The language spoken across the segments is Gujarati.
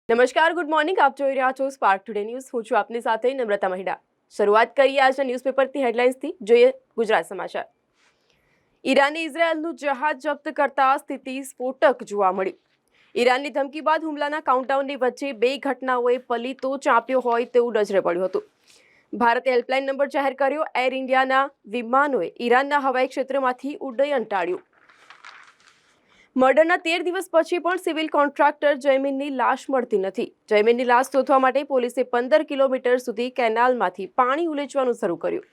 નમસ્કાર, ગુડ મોર્નિંગ. આપ જોઈ રહ્યા છો સ્પાર્ક ટુડે ન્યૂઝ. હું છું આપની સાથે નમ્રતા મહિડા. શરૂઆત કરીએ આજના ન્યૂઝપેપરથી હેડલાઇન્સથી. જોઈએ ગુજરાત સમાચાર. ઈરાને ઇઝરાયલનું જહાજ જપ્ત કરતા સ્થિતિ સ્ફોટક જોવા મળી. ઈરાનની ધમકી બાદ હુમલાના કાઉન્ટડાઉનની વચ્ચે બે ઘટનાઓએ પલીતો ચાંપ્યો હોય તેવું નજરે પડ્યું હતું. ભારતે હેલ્પલાઇન નંબર જાહેર કર્યો. એર ઇન્ડિયાના વિમાનોએ ઈરાનના હવાઈ ક્ષેત્રમાંથી ઉડ્ડયન ટાળ્યું. મર્ડરના 13 દિવસ પછી પણ સિવિલ કોન્ટ્રાક્ટર જયમીનની લાશ મળતી નથી. જયમીનની લાશ શોધવા માટે પોલીસે 15 કિલોમીટર સુધી કેનાલમાંથી પાણી ઉલેચવાનું શરૂ કર્યું.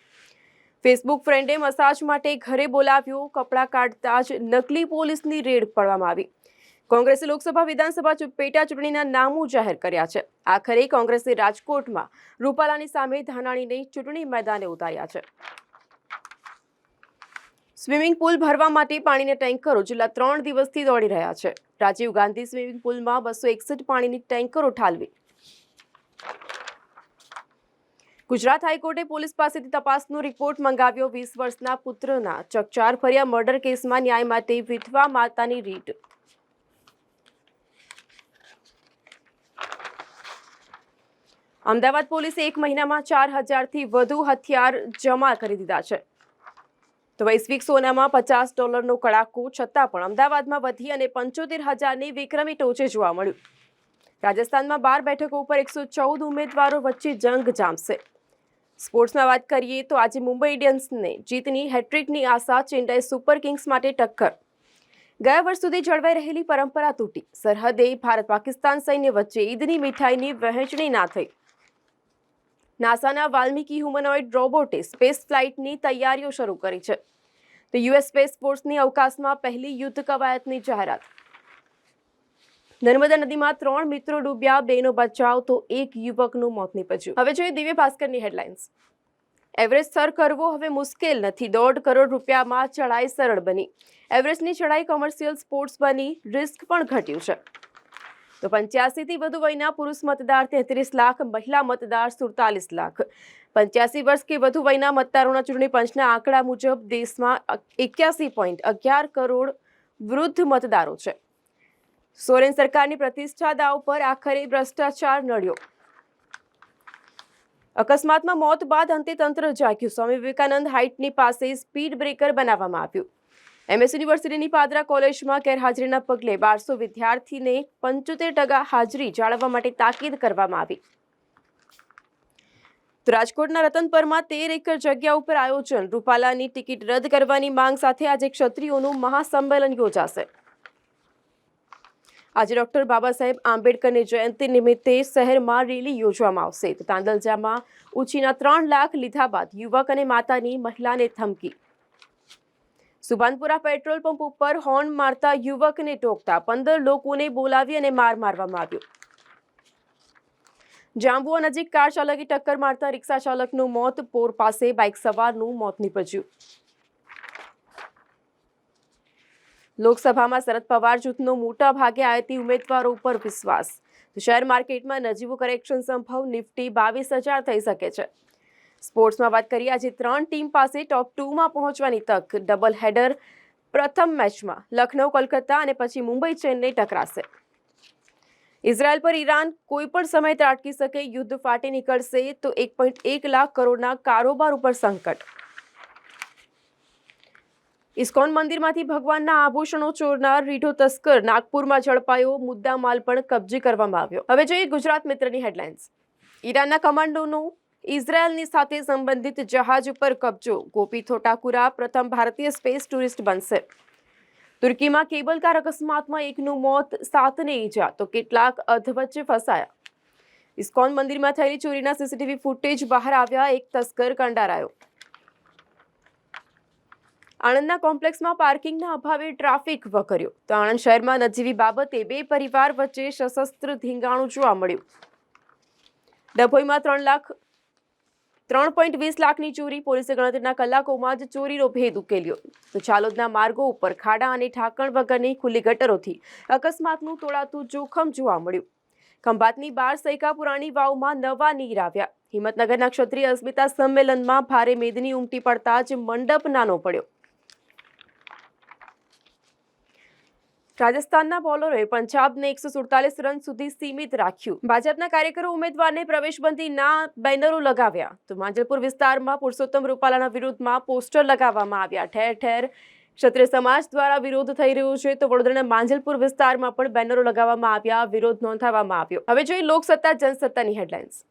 ફેસબુક ફ્રેન્ડે મસાજ માટે ઘરે બોલાવ્યો. કપડાં કાઢતા જ નકલી પોલીસની રેડ પાડવામાં આવી. કોંગ્રેસે લોકસભા વિધાનસભા પેટા ચૂંટણીના નામો જાહેર કર્યા છે. આખરે કોંગ્રેસે રાજકોટમાં રૂપાલાની સામે ધાનાણીને ચૂંટણી મેદાને ઉતાર્યા છે. સ્વિમિંગ પુલ ભરવા માટે પાણીના ટેન્કરો છેલ્લા 3 દિવસથી દોડી રહ્યા છે. રાજીવ ગાંધી સ્વિમિંગ પુલમાં 261 પાણીની ટેન્કરો ઠાલવી. ગુજરાત હાઈકોર્ટે પોલીસ પાસેથી તપાસનો રિપોર્ટ મંગાવ્યો. 20 વર્ષના પુત્રના ચકચાર ભર્યા મર્ડર કેસમાં ન્યાય માટે વિધવા માતાની રીટ. અમદાવાદ પોલીસે 1 મહિનામાં 4000થી વધુ હથિયાર જમા કરી દીધા છે. તો વૈશ્વિક સોનામાં $50નો કડાકો છતાં પણ અમદાવાદમાં વધી અને 75,000ની વિક્રમી ટોચે જોવા મળ્યું. રાજસ્થાનમાં 12 બેઠકો ઉપર 114 ઉમેદવારો વચ્ચે જંગ જામશે. સ્પોર્ટ્સમાં વાત કરીએ તો આજે મુંબઈ ઇન્ડિયન્સને જીતની હેટ્રિકની આશા. ચેન્નાઈ સુપર કિંગ્સ માટે ટક્કર. ગયા વર્ષ સુધી જળવાઈ રહેલી પરંપરા તૂટી. સરહદે ભારત પાકિસ્તાન સૈન્ય વચ્ચે ઈદની મીઠાઈની વહેંચણી ના થઈ. નાસાના વાલ્મીકી હ્યુમનોઇડ રોબોટે સ્પેસ ફ્લાઇટની તૈયારીઓ શરૂ કરી છે. તો યુએસ સ્પેસ ફોર્સની અવકાશમાં પહેલી યુદ્ધ કવાયતની જાહેરાત. નર્મદા નદીમાં 3 મિત્રો ડૂબ્યા, 2નો બચાવ તો 1 યુવકનું મોત નીપજ્યું. હવે જોઈએ દિવ્ય ભાસ્કરની હેડલાઇન્સ. એવરેસ્ટ સર કરવો હવે મુશ્કેલ નથી. 1.5 કરોડ રૂપિયામાં ચઢાઈ સરળ બની. એવરેસ્ટની ચઢાઈ કોમર્શિયલ સ્પોર્ટ્સ બની. રિસ્ક પણ ઘટ્યું છે. તો 85થી વધુ વયના પુરુષ મતદાર 33 લાખ, મહિલા મતદાર 47 લાખ. 85 વર્ષ કે વધુ વયના મતદારોના ચૂંટણી પંચના આંકડા મુજબ દેશમાં 81.11 કરોડ વૃદ્ધ મતદારો છે. સોરેન સરકારની પ્રતિષ્ઠા દાવ પર આખરે ભ્રષ્ટાચાર નડ્યો. અકસ્માતમાં મોત બાદ અંતે તંત્ર જાગ્યું. સ્વામી વિવેકાનંદ હાઇટની પાસે સ્પીડ બ્રેકર બનાવવામાં આવ્યું. એમએસ યુનિવર્સિટીની પાદરા કોલેજમાં ગેરહાજરીના પગલે 1200 વિદ્યાર્થીને 75% હાજરી જાળવવા માટે તાકીદ કરવામાં આવી. તો રાજકોટના રતનપરમાં 13 એકર જગ્યા ઉપર આયોજન. રૂપાલાની ટિકિટ રદ કરવાની માંગ સાથે આજે ક્ષત્રિયોનું મહાસંમેલન યોજાશે. આજે ડોક્ટર બાબા સાહેબ આંબેડકરની જયંતિ નિમિત્તે શહેરમાં રેલી યોજવામાં આવશે. તો તાંદલજામાં ઉછીના 3 લાખ લીધા બાદ યુવક અને માતાની મહિલાને ધમકી. સુભાનપુરા પેટ્રોલ પંપ ઉપર હોર્ન મારતા યુવકને ટોકતા 15 લોકોને બોલાવી અને મારવામાં આવ્યો. જાંબુઆ નજીક કાર ચાલકે ટક્કર મારતા રિક્ષા ચાલકનું મોત. પોર પાસે બાઇક સવારનું મોત નીપજ્યું. લોકસભામાં શરદ પવાર જૂથનો મોટા ભાગે આયાતી ઉમેદવારો ઉપર વિશ્વાસ. શેર માર્કેટમાં નજીવું કરેક્શન સંભવ. નિફ્ટી 22,000 થઈ શકે છે. સ્પોર્ટ્સમાં વાત કરીએ આજે 3 ટીમ પાસે ટોપ 2માં પહોંચવાની તક. Double header. પ્રથમ મેચમાં લખનઉ કોલકાતા અને પછી મુંબઈ ચેન્નઈ ટકરાશે. ઇઝરાયલ પર ઈરાન કોઈ પણ સમયે ત્રાટકી શકે. યુદ્ધ ફાટી નીકળશે તો 1.1 લાખ કરોડના કારોબાર ઉપર સંકટ. ઇસ્કોન મંદિરમાંથી ભગવાનના આભૂષણો ચોરનાર રીઢો તસ્કર નાગપુરમાં ઝડપાયો. મુદ્દા માલ પણ કબજે કરવામાં આવ્યો. હવે જોઈએ ગુજરાત મિત્રની હેડલાઇન્સ. ઈરાનના કમાન્ડોનું ઇઝરાયલની સાથે સંબંધિત જહાજ ઉપર કબજો. ગોપી થોટાકુરા પ્રથમ ભારતીય સ્પેસ ટુરિસ્ટ બનશે. તુર્કીમાં કેબલ કાર અકસ્માતમાં 1નું મોત, 7ને ઈજા તો કેટલાક અધવચ્ચે ફસાયા. ઇસ્કોન મંદિરમાં થયેલી ચોરીના સીસીટીવી ફૂટેજ બહાર આવ્યા. 1 તસ્કર કંડારાયો. આણંદના કોમ્પ્લેક્સમાં પાર્કિંગના અભાવે ટ્રાફિક વકર્યો. તો આણંદ શહેરમાં નજીવી બાબતે 2 પરિવાર વચ્ચે સશસ્ત્ર ધીંગાણું જોવા મળ્યું. ડભોઈમાં 3.20 લાખની ચોરી. પોલીસે ગણતરીના કલાકોમાં જ ચોરીનો ભેદ ઉકેલ્યો. તો ચાલોદના માર્ગો ઉપર ખાડા અને ઢાંકણ વગરની ખુલ્લી ગટરોથી અકસ્માતનું તોળાતું જોખમ જોવા મળ્યું. ખંભાતની 12 સૈકા પુરાણી વાવમાં નવા નીર આવ્યા. હિંમતનગરના ક્ષત્રિય અસ્મિતા સંમેલનમાં ભારે મેદની ઉમટી પડતા જ મંડપ નાનો પડ્યો. રાજસ્થાનના બોલરોએ પંજાબને 147 રન સુધી સીમિત રાખ્યું. ભાજપના કાર્યકરો ઉમેદવારને પ્રવેશબંધીના બેનરો લગાવ્યા. તો માંજલપુર વિસ્તારમાં પુરુષોત્તમ રૂપાલાના વિરુદ્ધમાં પોસ્ટર લગાવવામાં આવ્યા. ઠેર ઠેર ક્ષત્રિય સમાજ દ્વારા વિરોધ થઈ રહ્યો છે. તો વડોદરાના માંજલપુર વિસ્તારમાં પણ બેનરો લગાવવામાં આવ્યા, વિરોધ નોંધાવવામાં આવ્યો. હવે જોઈએ લોકસત્તા જનસત્તાની હેડલાઇન્સ.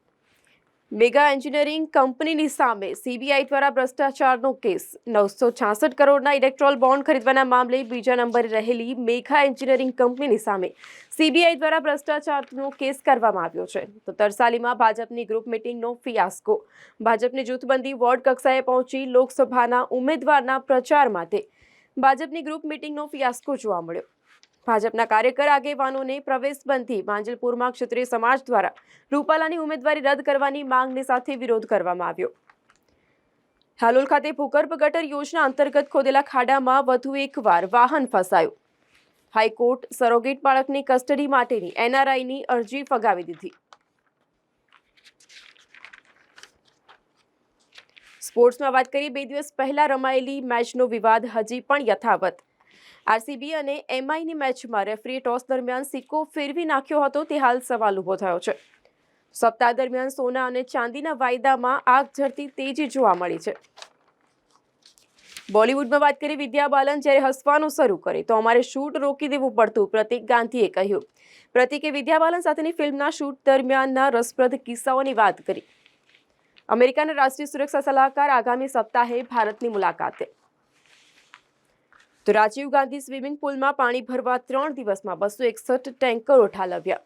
મેગા એન્જિનિયરિંગ કંપનીની સામે સીબીઆઈ દ્વારા ભ્રષ્ટાચારનો કેસ. 966 કરોડના ઇલેક્ટ્રોલ બોન્ડ ખરીદવાના મામલે બીજા નંબરે રહેલી મેગા એન્જિનિયરિંગ કંપનીની સામે સીબીઆઈ દ્વારા ભ્રષ્ટાચારનો કેસ કરવામાં આવ્યો છે. તો તરસાલીમાં ભાજપની ગ્રુપ મિટિંગનો ફિયાસ્કો. ભાજપની જૂથબંધી વોર્ડ કક્ષાએ પહોંચી લોકસભાના ઉમેદવારના પ્રચાર માટે ભાજપની ગ્રુપ મિટિંગનો ફિયાસ્કો જોવા મળ્યો. ભાજપના કાર્યકર આગેવાનોને પ્રવેશબંધી. માંજલપુરમાં ક્ષત્રિય સમાજ દ્વારા રૂપાલાની ઉમેદવારી રદ કરવાની માંગની સાથે વિરોધ કરવામાં આવ્યો. હાલોલ ખાતે ભૂગર્ભ ગટર યોજના અંતર્ગત ખોદેલા ખાડામાં વધુ એકવાર વાહન ફસાયું. હાઈકોર્ટ સરોગેટ બાળકની કસ્ટડી માટેની એનઆરઆઈની અરજી ફગાવી દીધી. સ્પોર્ટ્સમાં વાત કરીએ, 2 દિવસ પહેલા રમાયેલી મેચનો વિવાદ હજી પણ યથાવત. આરસીબી અને એમઆઈની મેચમાં રેફરીએ ટોસ દરમિયાન સિક્કો ફેરવી નાખ્યો હતો, તે હાલ સવાલ ઊભો થયો છે. સપ્તાહ દરમિયાન સોના અને ચાંદીના વાયદામાં આગ ઝરતી તેજી જોવા મળી છે. બોલિવૂડમાં વાત કરીએ, વિદ્યા બાલન જ્યારે હસવાનું શરૂ કરે તો અમારે શૂટ રોકી દેવું પડતું, પ્રતીક ગાંધીએ કહ્યું. પ્રતીકે વિદ્યા બાલન સાથેની ફિલ્મના શૂટ દરમિયાનના રસપ્રદ કિસ્સાઓની વાત કરી. અમેરિકાના રાષ્ટ્રીય સુરક્ષા સલાહકાર આગામી સપ્તાહે ભારતની મુલાકાતે. તો રાજીવ ગાંધી સ્વિમિંગ પુલમાં પાણી ભરવા 3 દિવસમાં 261 ટેન્કરો ઠાલવ્યા.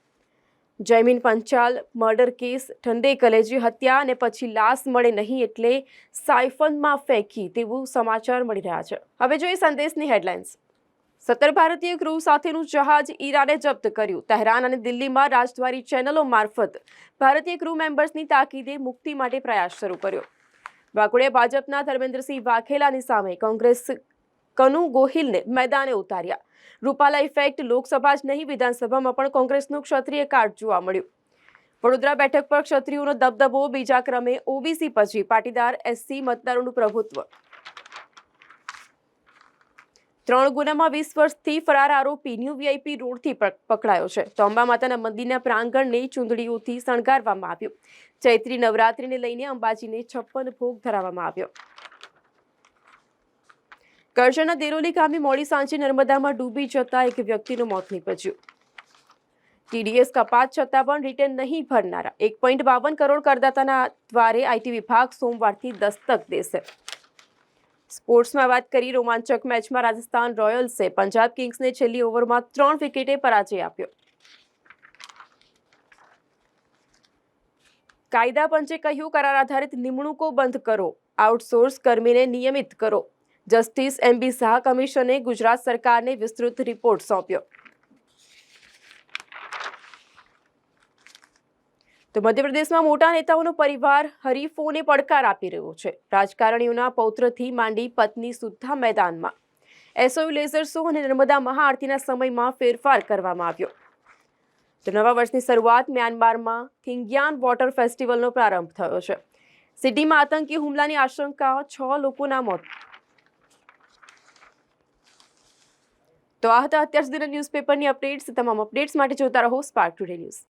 Jaymin Panchal murder case. ઠંડે કલેજી હત્યા અને પછી લાશ મળે નહીં એટલે સાયફનમાં ફેંકી તેવું સમાચાર મળી રહ્યા છે. હવે જોઈએ સંદેશની હેડલાઇન્સ. 17 ભારતીય ક્રૂ સાથેનું જહાજ ઈરાને જપ્ત કર્યું. તહેરાન અને દિલ્હીમાં રાજદ્વારી ચેનલો મારફત ભારતીય ક્રૂ મેમ્બર્સની તાકીદે મુક્તિ માટે પ્રયાસ શરૂ કર્યો. વાઘોડિયા ભાજપના ધર્મેન્દ્રસિંહ વાઘેલાની સામે કોંગ્રેસ કનુ ગોહિલને મેદાને ઉતાર્યા. રૂપાલા ઇફેક્ટ. લોકસભા જ નહીં, વિધાનસભામાં પણ કોંગ્રેસનું ક્ષત્રિય કાર્ડ જોવા મળ્યું. વડોદરા બેઠક પર ક્ષત્રિયોનો દબદબો. બીજા ક્રમે ઓબીસી પછી પાટીદાર એસસી મતદારોનું પ્રભુત્વ. 3 ગુનામાં 20 વર્ષથી ફરાર આરોપી ન્યૂ વીઆઈપી રોડથી પકડાયો છે. તો અંબા માતાના મંદિરના પ્રાંગણને ચૂંદડીઓથી શણગારવામાં આવ્યું. ચૈત્રી નવરાત્રિને લઈને અંબાજીને 56 ભોગ ધરાવવામાં આવ્યો. કરજણના દેરોલી ગામે મોડી સાંજે નર્મદામાં ડૂબી જતા એક વ્યક્તિનું મોત નીપજ્યું. ટીડીએસ કપાત છતાં પણ રિટર્ન નહીં ભરનારા 1.52 કરોડ કરદાતાના દ્વારે આઈટી વિભાગ સોમવારથી દસ્તક દેશે. સ્પોર્ટ્સમાં વાત કરી, રોમાંચક મેચમાં રાજસ્થાન રોયલ્સે પંજાબ કિંગ્સને છેલ્લી ઓવરમાં 3 વિકેટે પરાજય આપ્યો. કાયદા પંચે કહ્યું, કરાર આધારિત નિમણૂકો બંધ કરો, આઉટસોર્સ કર્મીને નિયમિત કરો. જસ્ટિસ એમબી શાહ કમિશને ગુજરાત સરકારને વિસ્તૃત રિપોર્ટ સોંપ્યો. તો મધ્યપ્રદેશમાં મોટા નેતાઓનો પરિવાર હરીફોને પડકાર આપી રહ્યો છે. રાજકારણીઓના પૌત્રથી માંડી પત્ની સુદ્ધા મેદાનમાં. એસઓયુ લેઝર શો અને નર્મદા મહાઆરતીના સમયમાં ફેરફાર કરવામાં આવ્યો. તો નવા વર્ષની શરૂઆત મ્યાનમારમાં થિંગ્યાન વોટર ફેસ્ટિવલનો પ્રારંભ થયો છે. સિડનીમાં આતંકી હુમલાની આશંકા, 6 લોકોના મોત. તો આ હતા અત્યાર સુધીના ન્યૂઝપેપરની અપડેટ્સ. તમામ અપડેટ્સ માટે જોતા રહો સ્પાર્ક ટુડે ન્યૂઝ.